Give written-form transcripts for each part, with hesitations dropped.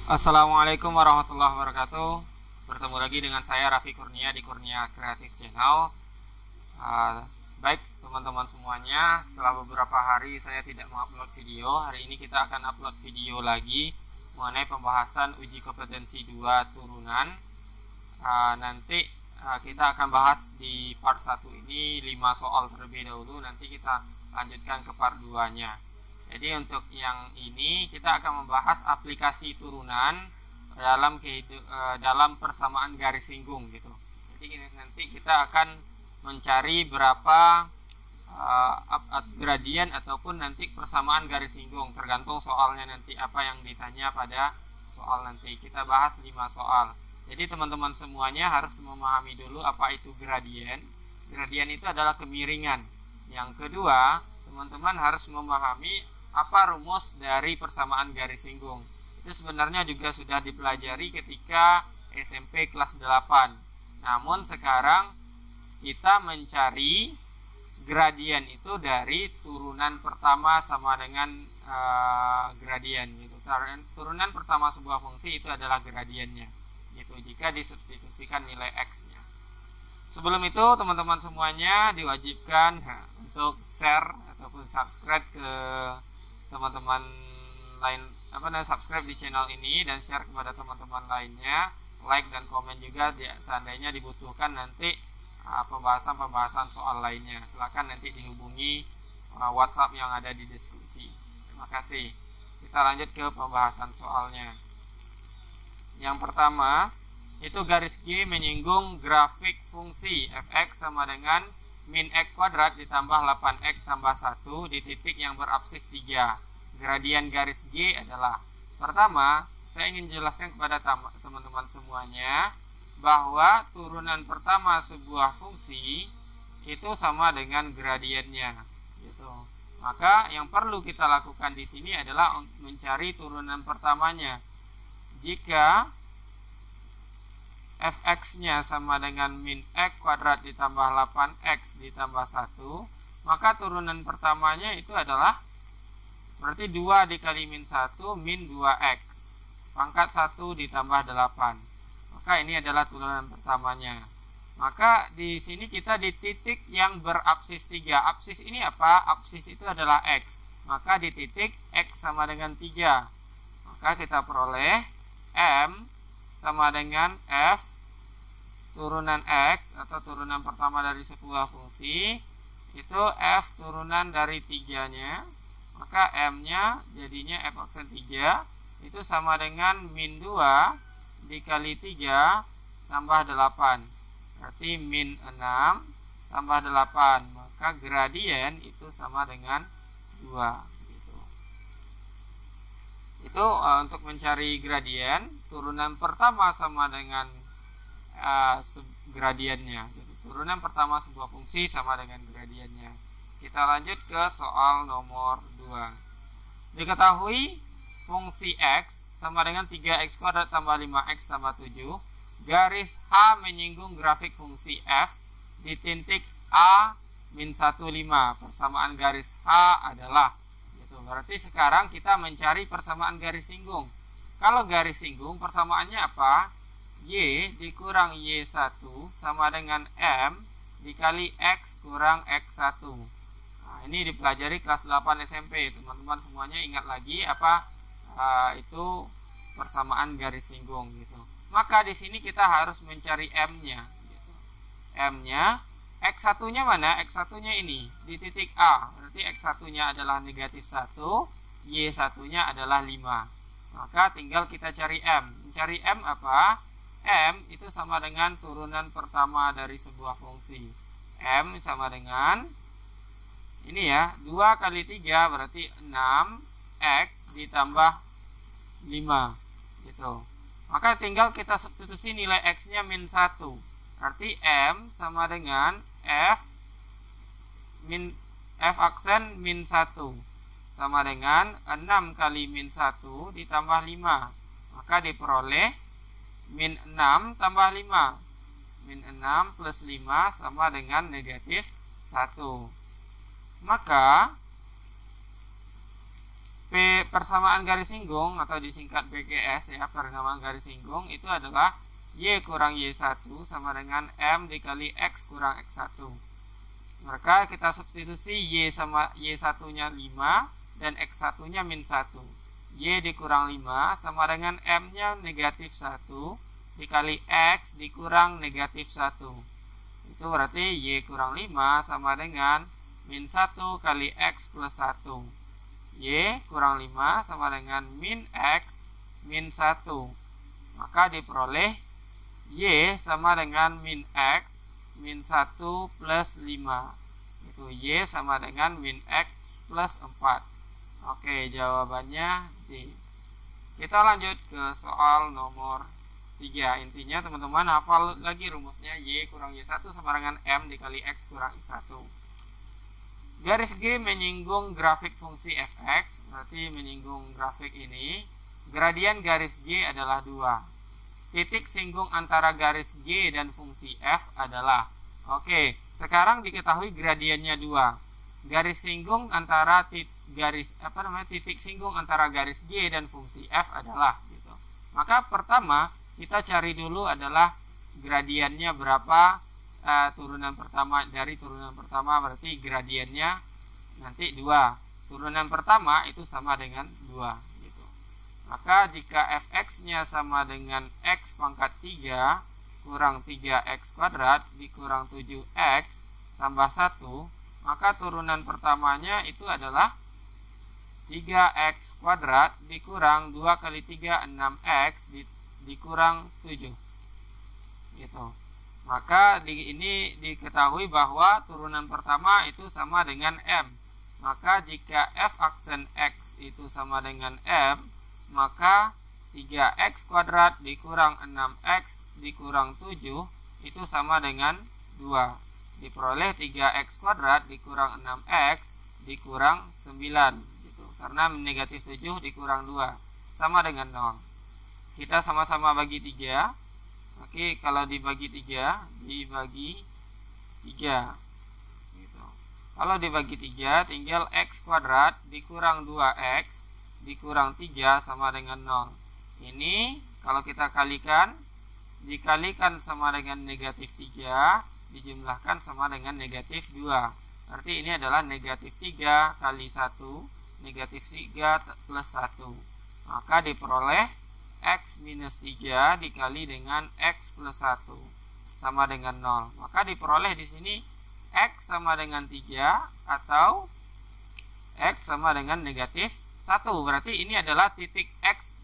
Assalamualaikum warahmatullahi wabarakatuh. Bertemu lagi dengan saya Raffi Kurnia di Kurnia Creative Channel. Baik teman-teman semuanya, setelah beberapa hari saya tidak mengupload video, hari ini kita akan upload video lagi mengenai pembahasan uji kompetensi 2 turunan. Nanti kita akan bahas di part 1 ini 5 soal terlebih dahulu, nanti kita lanjutkan ke part 2 nya. Jadi untuk yang ini kita akan membahas aplikasi turunan dalam persamaan garis singgung gitu. Jadi nanti kita akan mencari berapa gradien ataupun nanti persamaan garis singgung, tergantung soalnya nanti apa yang ditanya pada soal nanti. Kita bahas 5 soal. Jadi teman-teman semuanya harus memahami dulu apa itu gradien. Gradien itu adalah kemiringan. Yang kedua, teman-teman harus memahami apa rumus dari persamaan garis singgung. Itu sebenarnya juga sudah dipelajari ketika SMP kelas 8. Namun sekarang kita mencari gradien itu dari turunan pertama sama dengan gradien gitu. Turunan pertama sebuah fungsi itu adalah gradiennya gitu, jika disubstitusikan nilai x-nya. Sebelum itu teman-teman semuanya diwajibkan untuk share ataupun subscribe ke teman-teman lain, subscribe di channel ini dan share kepada teman-teman lainnya, like dan komen juga seandainya dibutuhkan nanti pembahasan soal lainnya. Silakan nanti dihubungi WhatsApp yang ada di deskripsi. Terima kasih. Kita lanjut ke pembahasan soalnya. Yang pertama itu garis G menyinggung grafik fungsi f(x) sama dengan min x kuadrat ditambah 8x tambah 1 di titik yang berabsis 3. Gradien garis G adalah, pertama, saya ingin jelaskan kepada teman-teman semuanya bahwa turunan pertama sebuah fungsi itu sama dengan gradiennya gitu. Maka yang perlu kita lakukan di sini adalah mencari turunan pertamanya. Jika fx-nya sama dengan min x kuadrat ditambah 8x ditambah 1, maka turunan pertamanya itu adalah berarti 2 dikali min 1 min 2x pangkat 1 ditambah 8. Maka ini adalah turunan pertamanya. Maka di sini kita di titik yang berabsis 3. Absis ini apa? Absis itu adalah x. Maka di titik x sama dengan 3. Maka kita peroleh m sama dengan f turunan x atau turunan pertama dari sebuah fungsi itu f turunan dari 3-nya, maka m-nya jadinya f aksen 3 itu sama dengan min 2 dikali 3 tambah 8, berarti min 6 tambah 8, maka gradien itu sama dengan 2 gitu. Itu untuk mencari gradien, turunan pertama sama dengan gradiennya gitu. Turunan pertama sebuah fungsi sama dengan gradiennya. Kita lanjut ke soal nomor 2. Diketahui fungsi x sama dengan 3x kuadrat tambah 5x tambah 7. Garis H menyinggung grafik fungsi f di titik A min 15. Persamaan garis H adalah gitu. Berarti sekarang kita mencari persamaan garis singgung. Kalau garis singgung persamaannya apa? Y dikurang Y1 sama dengan M dikali X kurang X1. Nah, ini dipelajari kelas 8 SMP. Teman-teman semuanya ingat lagi apa itu persamaan garis singgung gitu. Maka di sini kita harus mencari M-nya gitu. M-nya, X1-nya mana? X1-nya ini di titik A. Berarti X1-nya adalah negatif 1, Y1-nya adalah 5. Maka tinggal kita cari M. Mencari M apa? M itu sama dengan turunan pertama dari sebuah fungsi. M sama dengan ini ya, 2 kali 3 berarti 6x ditambah 5 gitu. Maka tinggal kita substitusi nilai x-nya min 1. Berarti M sama dengan F aksen min 1 sama dengan 6 kali min 1 ditambah 5. Maka diperoleh min 6 tambah 5. Min 6 plus 5 sama dengan negatif 1. Maka P persamaan garis singgung atau disingkat PGS ya, persamaan garis singgung itu adalah Y kurang Y1 sama dengan M dikali X kurang X1. Maka kita substitusi Y sama Y1-nya 5 dan X1-nya min 1. Y dikurang 5 sama dengan M-nya negatif 1 dikali X dikurang negatif 1. Itu berarti Y kurang 5 sama dengan min 1 kali X plus 1. Y kurang 5 sama dengan min X min 1. Maka diperoleh Y sama dengan min X min 1 plus 5. Itu Y sama dengan min X plus 4. Oke, jawabannya D. Kita lanjut ke soal nomor 3. Intinya teman-teman hafal lagi rumusnya. Y kurang Y1 sama dengan M dikali X kurang X1. Garis G menyinggung grafik fungsi fx, berarti menyinggung grafik ini. Gradian garis G adalah 2. Titik singgung antara garis G dan fungsi f adalah. Oke, sekarang diketahui gradiennya 2. Garis singgung antara titik singgung antara garis G dan fungsi f adalah gitu. Maka pertama kita cari dulu adalah gradiennya berapa. Turunan pertama dari turunan pertama berarti gradiennya nanti 2. Turunan pertama itu sama dengan 2 gitu. Maka jika fx-nya sama dengan x pangkat 3 kurang 3x kuadrat dikurang 7x tambah 1, maka turunan pertamanya itu adalah 3x kuadrat dikurang 2 kali 3 6x dikurang 7 gitu. Maka ini diketahui bahwa turunan pertama itu sama dengan M. Maka jika f aksen x itu sama dengan M, maka 3x kuadrat dikurang 6x dikurang 7 itu sama dengan 2. Diperoleh 3x kuadrat dikurang 6x dikurang 9 gitu. Karena negatif 7 dikurang 2 sama dengan 0. Kita sama-sama bagi 3. Oke, kalau dibagi 3, dibagi 3 gitu. Kalau dibagi 3, tinggal x kuadrat dikurang 2x dikurang 3 sama dengan 0. Ini kalau kita kalikan, dikalikan sama dengan negatif 3, dijumlahkan sama dengan negatif 2. Berarti ini adalah negatif 3 kali 1, negatif 3 plus 1. Maka diperoleh x minus 3 dikali dengan x plus 1 sama dengan 0. Maka diperoleh di sini x sama dengan 3 atau x sama dengan negatif 1. Berarti ini adalah titik x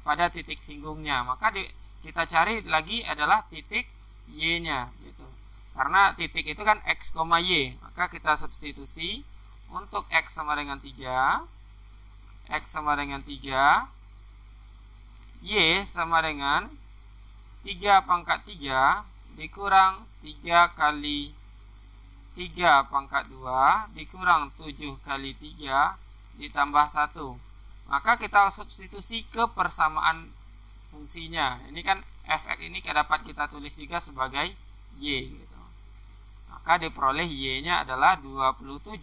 pada titik singgungnya. Maka kita cari lagi adalah titik y-nya gitu. Karena titik itu kan x, y. Maka kita substitusi untuk x sama dengan 3. X sama dengan 3. Y sama dengan 3 pangkat 3 dikurang 3 kali 3 pangkat 2 dikurang 7 kali 3 ditambah 1. Maka kita substitusi ke persamaan fungsinya. Ini kan fx ini dapat kita tulis juga sebagai y gitu. Maka diperoleh y-nya adalah 27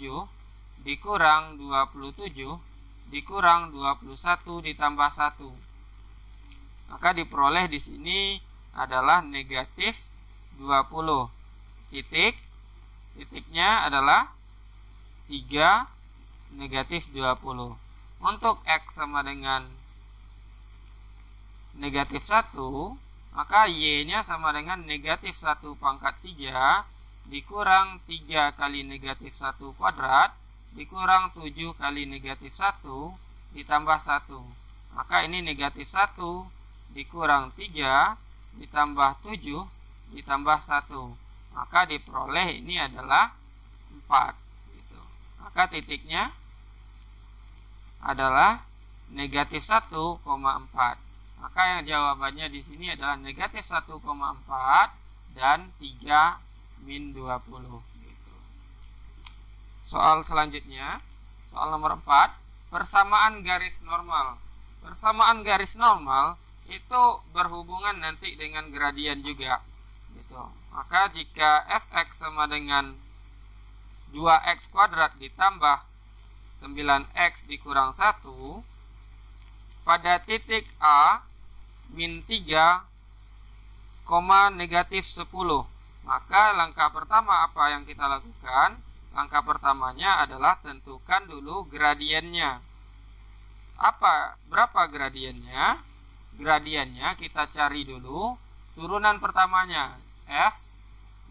dikurang 27 dikurang 21 ditambah 1. Maka diperoleh di sini adalah negatif 20. Titiknya adalah 3 negatif 20. Untuk x sama dengan negatif 1, maka y-nya sama dengan negatif 1 pangkat 3 dikurang 3 kali negatif 1 kuadrat dikurang 7 kali negatif 1 ditambah 1. Maka ini negatif 1 dikurang 3 ditambah 7 ditambah 1. Maka diperoleh ini adalah 4 gitu. Maka titiknya adalah negatif 1,4. Maka yang jawabannya di sini adalah negatif 1,4 dan 3 min 20 gitu. Soal selanjutnya, soal nomor 4, persamaan garis normal. Persamaan garis normal itu berhubungan nanti dengan gradien juga gitu. Maka jika fx sama dengan 2x kuadrat ditambah 9x dikurang 1 pada titik A min 3, negatif 10. Maka langkah pertama apa yang kita lakukan? Langkah pertamanya adalah tentukan dulu gradiennya. Berapa gradiennya? Gradiennya kita cari dulu turunan pertamanya, f.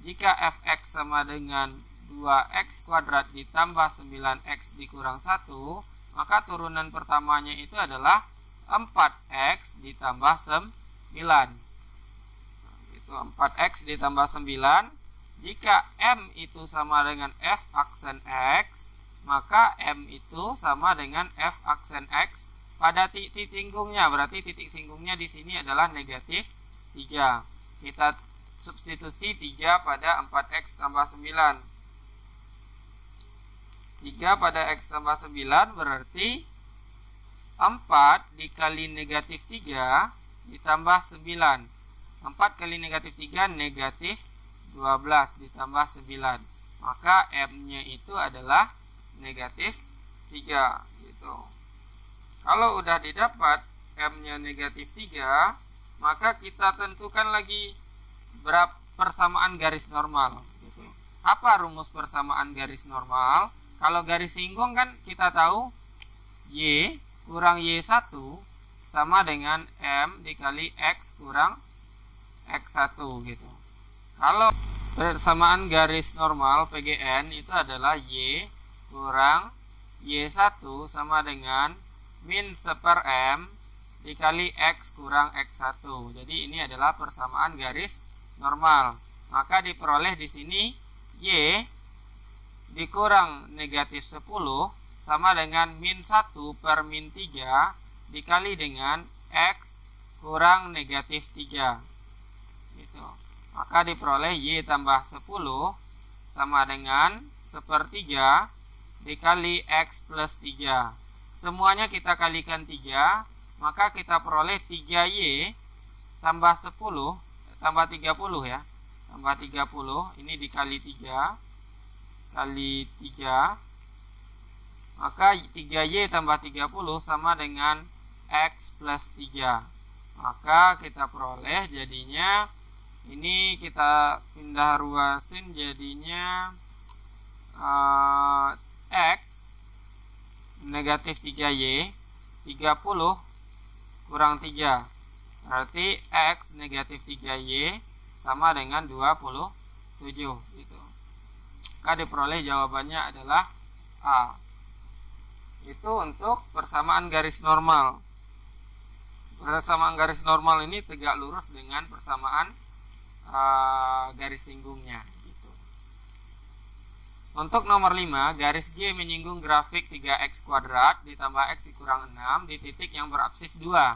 Jika fx sama dengan 2x kuadrat ditambah 9x dikurang 1, maka turunan pertamanya itu adalah 4x ditambah 9. Itu 4x ditambah 9. Jika m itu sama dengan f aksen x, maka m itu sama dengan f aksen x pada titik singgungnya. Berarti titik singgungnya di sini adalah negatif 3. Kita substitusi 3 pada 4x tambah 9. 3 pada x tambah 9 berarti 4 dikali negatif 3 ditambah 9. 4 kali negatif 3 negatif 12 ditambah 9. Maka m-nya itu adalah negatif 3 gitu. Kalau udah didapat m-nya negatif 3, maka kita tentukan lagi berapa persamaan garis normal gitu. Apa rumus persamaan garis normal? Kalau garis singgung kan kita tahu y kurang y1 sama dengan m dikali x kurang x1 gitu. Kalau persamaan garis normal PGN itu adalah y kurang y1 sama dengan min 1 m dikali x kurang x1. Jadi ini adalah persamaan garis normal. Maka diperoleh di sini y dikurang negatif 10 sama dengan min 1 per min 3 dikali dengan x kurang negatif 3 gitu. Maka diperoleh y tambah 10 sama dengan 1/3 dikali x plus 3. Semuanya kita kalikan 3, maka kita peroleh 3y tambah 10 tambah 30 ya. Tambah 30 ini dikali 3 kali 3, maka 3y tambah 30 sama dengan x plus 3. Maka kita peroleh jadinya, ini kita pindah ruasin jadinya x negatif 3y 30 kurang 3, berarti x negatif 3y sama dengan 27 gitu. Maka diperoleh jawabannya adalah A. Itu untuk persamaan garis normal. Persamaan garis normal ini tegak lurus dengan persamaan garis singgungnya gitu. Untuk nomor 5, garis G menyinggung grafik 3x kuadrat ditambah x dikurang 6 di titik yang berabsis 2.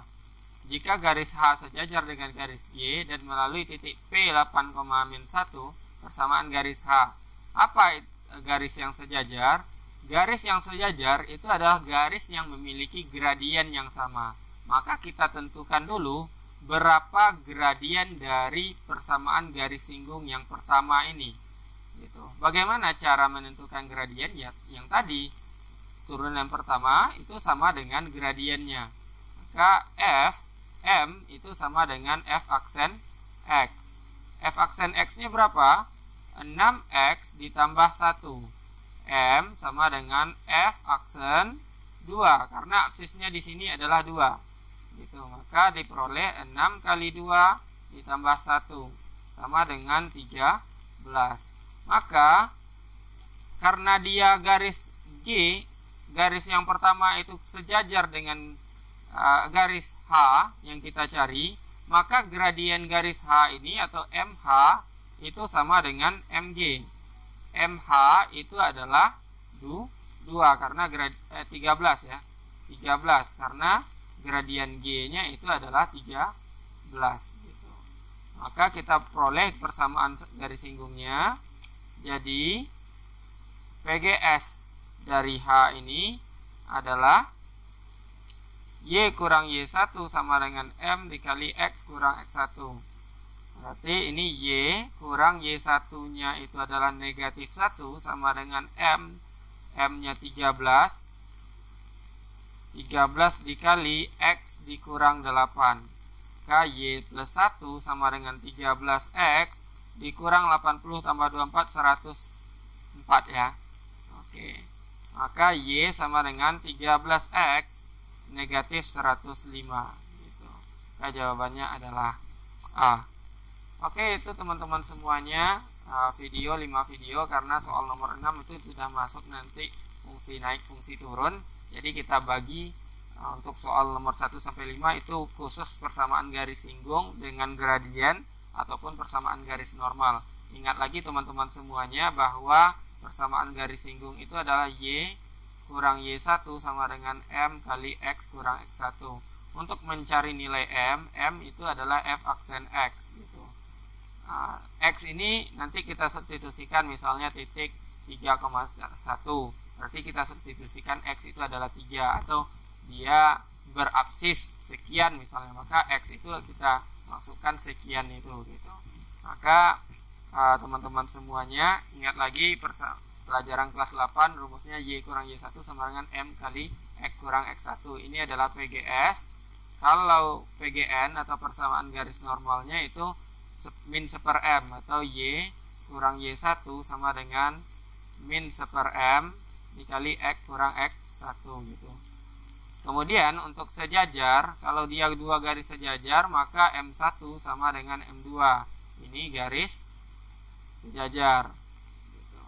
Jika garis H sejajar dengan garis G dan melalui titik P 8,-1, persamaan garis H. Apa garis yang sejajar? Garis yang sejajar itu adalah garis yang memiliki gradien yang sama. Maka kita tentukan dulu berapa gradien dari persamaan garis singgung yang pertama ini. Gitu. Bagaimana cara menentukan gradien? Ya, yang tadi turunan pertama itu sama dengan gradiennya. Maka m itu sama dengan f aksen x. F aksen x-nya berapa? 6x ditambah 1. M sama dengan f aksen 2 karena aksisnya di sini adalah 2. Gitu. Maka diperoleh 6 kali 2 ditambah 1 sama dengan 13. Maka karena dia garis G, garis yang pertama itu sejajar dengan garis H yang kita cari, maka gradien garis H ini atau MH itu sama dengan MG. MH itu adalah 2 karena 13 ya. 13 karena gradien G-nya itu adalah 13 gitu. Maka kita peroleh persamaan garis singgungnya. Jadi PGS dari H ini adalah Y kurang Y1 sama dengan M dikali X kurang X1. Berarti ini Y kurang Y1-nya itu adalah negatif 1 sama dengan M. M-nya 13 13 dikali X dikurang 8. KY plus 1 sama dengan 13X dikurang 80 tambah 24, 104 ya. Oke. Maka Y sama dengan 13X negatif 105 gitu. Maka jawabannya adalah A. Oke, itu teman-teman semuanya video 5 video, karena soal nomor 6 itu sudah masuk nanti fungsi naik, fungsi turun. Jadi kita bagi untuk soal nomor 1 sampai 5 itu khusus persamaan garis singgung dengan gradien ataupun persamaan garis normal. Ingat lagi teman-teman semuanya bahwa persamaan garis singgung itu adalah Y kurang Y1 sama dengan M kali X kurang X1. Untuk mencari nilai M itu adalah F aksen X gitu. X ini nanti kita substitusikan misalnya titik 3,1, berarti kita substitusikan X itu adalah 3, atau dia berabsis sekian misalnya, maka X itu kita masukkan sekian itu gitu. Maka teman-teman semuanya ingat lagi pelajaran kelas 8 rumusnya Y kurang Y1 sama dengan M kali X kurang X1. Ini adalah PGS. Kalau PGN atau persamaan garis normalnya itu min 1/m, atau Y kurang Y1 sama dengan min 1/m dikali X kurang X1 gitu. Kemudian untuk sejajar, kalau dia dua garis sejajar maka M1 sama dengan M2. Ini garis sejajar gitu.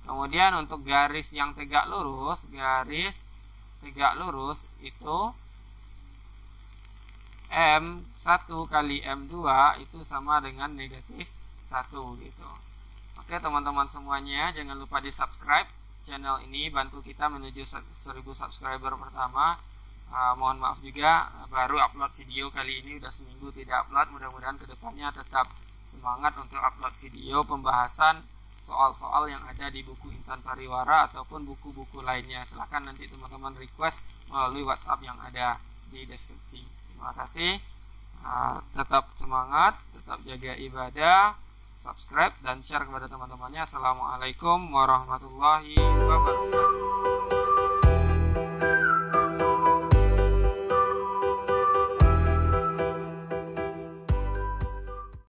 Kemudian untuk garis yang tegak lurus, itu M1 kali M2 itu sama dengan negatif 1 gitu. Oke teman-teman semuanya, jangan lupa di subscribe channel ini, bantu kita menuju 1000 subscriber pertama. Mohon maaf juga baru upload video kali ini, udah seminggu tidak upload. Mudah-mudahan kedepannya tetap semangat untuk upload video pembahasan soal-soal yang ada di buku Intan Pariwara ataupun buku-buku lainnya. Silahkan nanti teman-teman request melalui WhatsApp yang ada di deskripsi. Terima kasih, tetap semangat, tetap jaga ibadah, subscribe dan share kepada teman-temannya. Assalamualaikum warahmatullahi wabarakatuh.